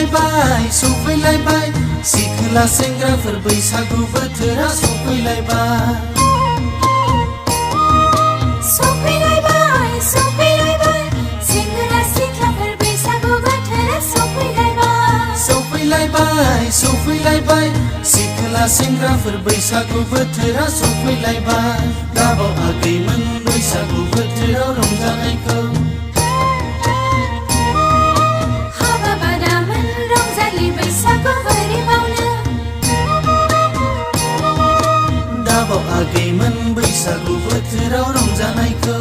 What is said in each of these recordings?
सफैलायबाय सिख्ला सेंग्राफोर बैसागु बोथोरा सफैलायबाय सेंग्रा सिख्लाफोर बैसागु बोथोरा सफैलायबाय सिख्ला सेंग्राफोर बैसागु बोथोरा सफैलायबाय गाबाव आगैमोन बैसागु बोथोराव रंजानायखौ आगैमोन बैसागु बोथोराव रंजानायखौ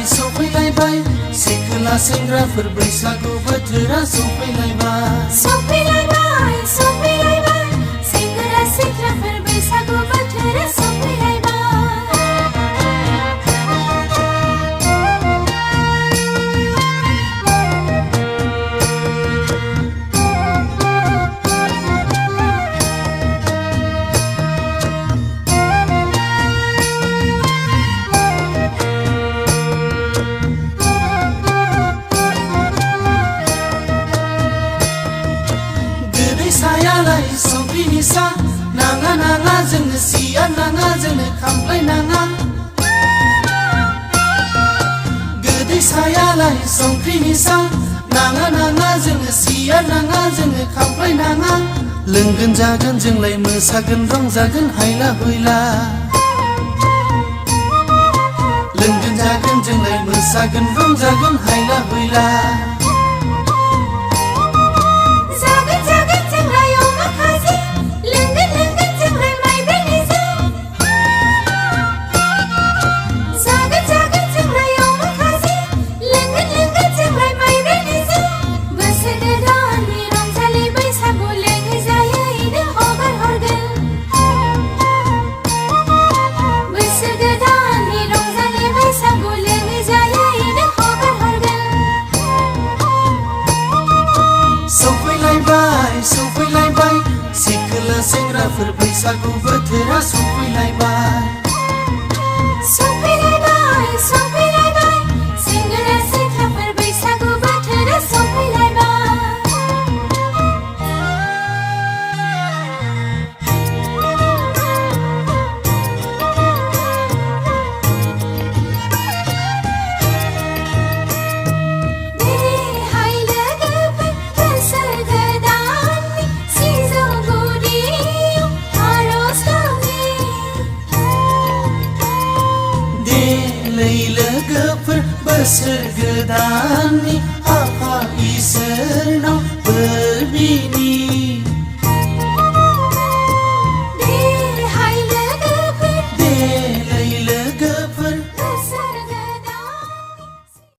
सफैलायबाय सिख्ला सेंग्राफोर बैसागु बोथोरा सफैलायबाय सेंग्रा सिख्लाफोर बैसागु बोथोरा सायालाय संख्रिनि सा नाङा नाङा जोंनो सिया नाङा जोंनो खामफ्लाय नाङा गोदै सायालाय संख्रिनि सा नाङा नाङा जोंनो सिया नाङा जोंनो खामफ्लाय नाङा लोंगोन जागोन जोंलाय मोसागोन रंजागोन हायला हुइला लोंगोन जागोन जोंलाय मोसागोन रंजागोन हायला हुइला सफैलायबाय सिख्ला सेंग्राफोर बैसागु बोथोरा सफैलायबाय सेंग्रा सिख्लाफोर बैसागु बोथोरा लोगोफोर बोसोर गोदाननि आफा इसोरनाव